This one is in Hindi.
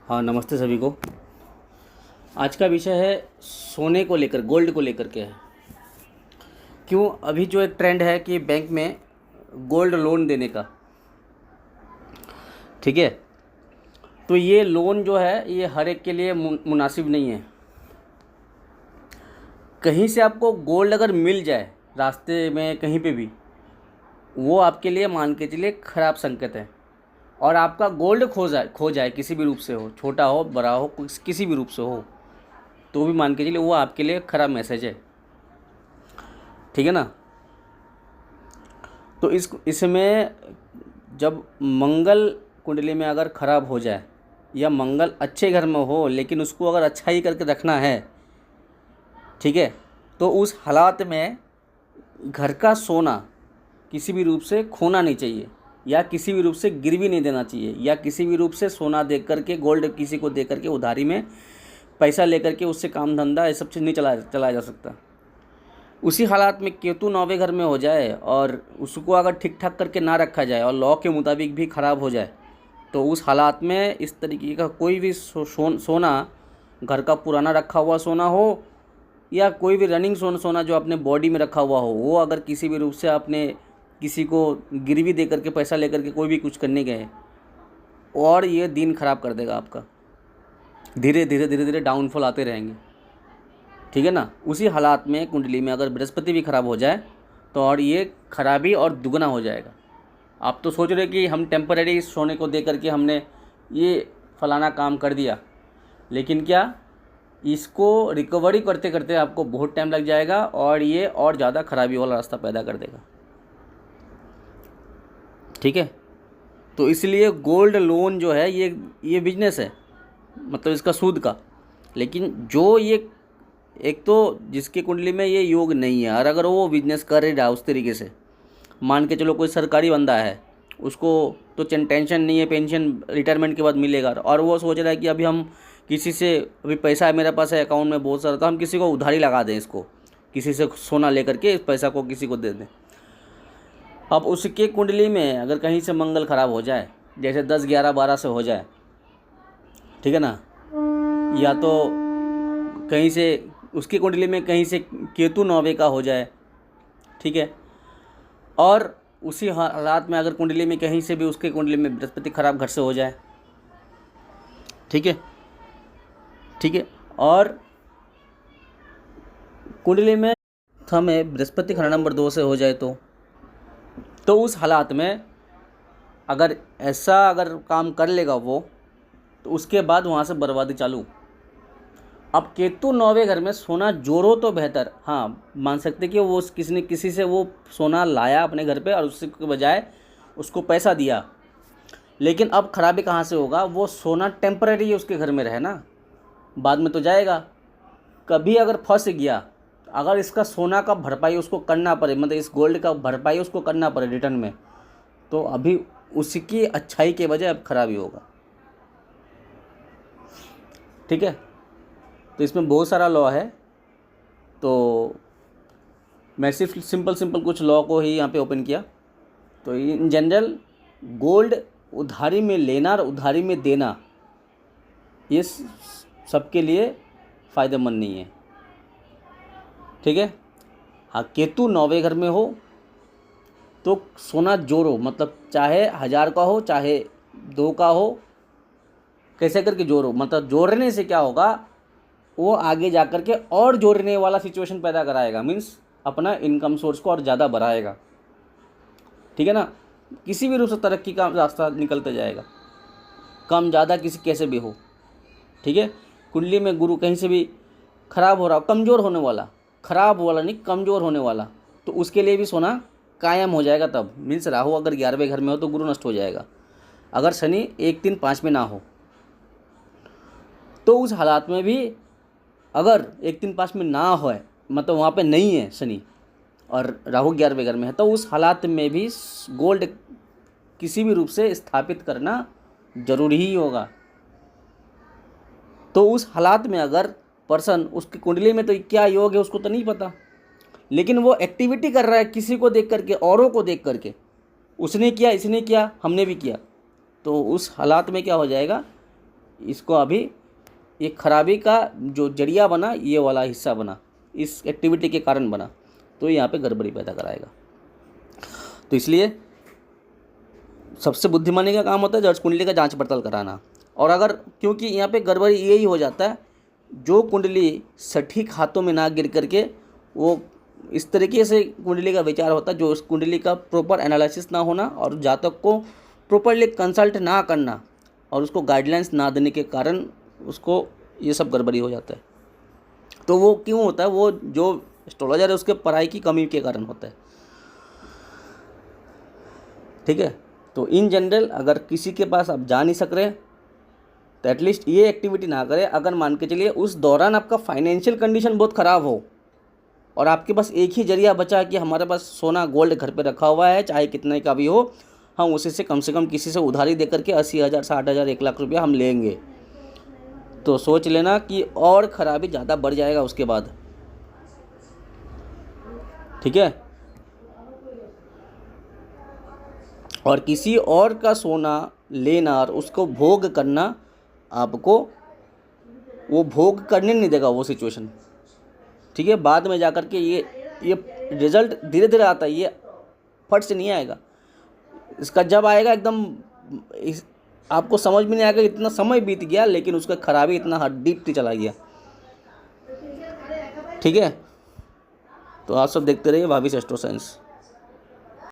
हाँ, नमस्ते सभी को। आज का विषय है सोने को लेकर, गोल्ड को लेकर के है। क्यों अभी जो एक ट्रेंड है कि बैंक में गोल्ड लोन देने का, ठीक है। तो ये लोन जो है ये हर एक के लिए मुनासिब नहीं है। कहीं से आपको गोल्ड अगर मिल जाए रास्ते में कहीं पे भी, वो आपके लिए मान के चलिए ख़राब संकेत है। और आपका गोल्ड खो जाए किसी भी रूप से हो, छोटा हो बड़ा हो, किसी भी रूप से हो, तो भी मान के चलिए वो आपके लिए ख़राब मैसेज है, ठीक है ना। तो इसमें जब मंगल कुंडली में अगर ख़राब हो जाए या मंगल अच्छे घर में हो लेकिन उसको अगर अच्छा ही करके रखना है, ठीक है, तो उस हालात में घर का सोना किसी भी रूप से खोना नहीं चाहिए, या किसी भी रूप से गिरवी नहीं देना चाहिए, या किसी भी रूप से सोना दे करके, गोल्ड किसी को दे करके, उधारी में पैसा लेकर के उससे काम धंधा ये सब चीज़ नहीं चलाया जा सकता। उसी हालात में केतु 9वें घर में हो जाए और उसको अगर ठीक ठाक करके ना रखा जाए और लॉ के मुताबिक भी ख़राब हो जाए, तो उस हालात में इस तरीके का कोई भी सोना, घर का पुराना रखा हुआ सोना हो या कोई भी रनिंग सोना जो अपने बॉडी में रखा हुआ हो, वो अगर किसी भी रूप से आपने किसी को गिरवी दे करके पैसा लेकर के कोई भी कुछ करने गए, और ये दिन ख़राब कर देगा आपका। धीरे धीरे डाउनफॉल आते रहेंगे, ठीक है ना। उसी हालात में कुंडली में अगर बृहस्पति भी ख़राब हो जाए तो और ये खराबी और दुगना हो जाएगा। आप तो सोच रहे कि हम टेम्परेरी सोने को दे करके हमने ये फलाना काम कर दिया, लेकिन क्या, इसको रिकवरी करते करते आपको बहुत टाइम लग जाएगा और ये और ज़्यादा खराबी वाला रास्ता पैदा कर देगा, ठीक है। तो इसलिए गोल्ड लोन जो है ये बिजनेस है, मतलब इसका सूद का। लेकिन जो ये एक तो जिसकी कुंडली में ये योग नहीं है, और अगर वो बिजनेस कर ही रहा उस तरीके से, मान के चलो कोई सरकारी बंदा है, उसको तो टेंशन नहीं है, पेंशन रिटायरमेंट के बाद मिलेगा, और वो सोच रहा है कि अभी हम किसी से, अभी पैसा है मेरे पास है अकाउंट में बहुत सारा, तो हम किसी को उधारी लगा दें, इसको किसी से सोना लेकर के इस पैसा को किसी को दे दें। अब उसके कुंडली में अगर कहीं से मंगल खराब हो जाए, जैसे 10, 11, 12 से हो जाए, ठीक है ना, या तो कहीं से उसकी कुंडली में कहीं से केतु 9वें का हो जाए, ठीक है, और उसी हालात में अगर कुंडली में कहीं से भी उसके कुंडली में बृहस्पति खराब घर से हो जाए, ठीक है, ठीक है, और कुंडली में हमें बृहस्पति खंड नंबर 2 से हो जाए, तो उस हालात में अगर ऐसा अगर काम कर लेगा वो, तो उसके बाद वहाँ से बर्बादी चालू। अब केतु 9वें घर में सोना जोड़ो तो बेहतर, हाँ मान सकते कि वो किसी ने किसी से वो सोना लाया अपने घर पे और उसके बजाय उसको पैसा दिया, लेकिन अब खराबी कहाँ से होगा, वो सोना टेम्परेरी उसके घर में रहे ना, बाद में तो जाएगा। कभी अगर फंस गया, अगर इसका सोना का भरपाई उसको करना पड़े, मतलब इस गोल्ड का भरपाई उसको करना पड़े रिटर्न में, तो अभी उसकी अच्छाई के बजाय अब खराबी होगा, ठीक है। तो इसमें बहुत सारा लॉ है, तो मैं सिर्फ सिंपल कुछ लॉ को ही यहाँ पे ओपन किया। तो इन जनरल गोल्ड उधारी में लेना और उधारी में देना ये सबके लिए फ़ायदेमंद नहीं है, ठीक है। हाँ, केतु 9वें घर में हो तो सोना जोड़ो, मतलब चाहे 1000 का हो चाहे 2 का हो, कैसे करके जोड़ो, मतलब जोड़ने से क्या होगा, वो आगे जा कर के और जोड़ने वाला सिचुएशन पैदा कराएगा, मीन्स अपना इनकम सोर्स को और ज़्यादा बढ़ाएगा, ठीक है ना। किसी भी रूप से तरक्की का रास्ता निकलता जाएगा, कम ज़्यादा किसी कैसे भी हो, ठीक है। कुंडली में गुरु कहीं से भी खराब हो रहा, कमज़ोर होने वाला, खराब वाला नहीं कमज़ोर होने वाला, तो उसके लिए भी सोना कायम हो जाएगा तब, मीन्स राहु अगर 11वें घर में हो तो गुरु नष्ट हो जाएगा। अगर शनि 1, 3, 5 में ना हो, तो उस हालात में भी अगर 1, 3, 5 में ना हो, मतलब वहाँ पे नहीं है शनि और राहु 11वें घर में है, तो उस हालात में भी गोल्ड किसी भी रूप से स्थापित करना जरूरी ही होगा। तो उस हालात में अगर पर्सन, उसकी कुंडली में तो क्या योग है उसको तो नहीं पता, लेकिन वो एक्टिविटी कर रहा है किसी को देख करके, औरों को देख करके, उसने किया, इसने किया, हमने भी किया, तो उस हालात में क्या हो जाएगा, इसको अभी ये खराबी का जो जरिया बना, ये वाला हिस्सा बना, इस एक्टिविटी के कारण बना, तो यहाँ पे गड़बड़ी पैदा कराएगा। तो इसलिए सबसे बुद्धिमानी का काम होता है जॉर्ज कुंडली का जांच पड़ताल कराना। और अगर क्योंकि यहाँ पे गड़बड़ी यही हो जाता है, जो कुंडली सटीक हाथों में ना गिर करके, वो इस तरीके से कुंडली का विचार होता है जो उस कुंडली का प्रॉपर एनालिसिस ना होना और जातक को प्रॉपरली कंसल्ट ना करना और उसको गाइडलाइंस ना देने के कारण उसको ये सब गड़बड़ी हो जाता है। तो वो क्यों होता है? वो जो एस्ट्रोलॉजर है उसके पढ़ाई की कमी के कारण होता है। ठीक है, तो इन जनरल अगर किसी के पास आप जा नहीं सक रहे तो एटलीस्ट ये एक्टिविटी ना करें। अगर मान के चलिए उस दौरान आपका फाइनेंशियल कंडीशन बहुत ख़राब हो और आपके पास एक ही जरिया बचा कि हमारे पास सोना गोल्ड घर पे रखा हुआ है, चाहे कितने का भी हो, हम उसी से कम किसी से उधारी दे करके 80,000 60,000 1 लाख रुपया हम लेंगे, तो सोच लेना कि और ख़राबी ज़्यादा बढ़ जाएगा उसके बाद। ठीक है, और किसी और का सोना लेना और उसको भोग करना, आपको वो भोग करने नहीं देगा वो सिचुएशन। ठीक है, बाद में जा कर के ये रिजल्ट धीरे धीरे आता है, ये फट से नहीं आएगा। इसका जब आएगा एकदम आपको समझ में नहीं आएगा, इतना समय बीत गया लेकिन उसका खराबी इतना डीप चला गया। ठीक है, तो आप सब देखते रहिए भाभी एस्ट्रो साइंस।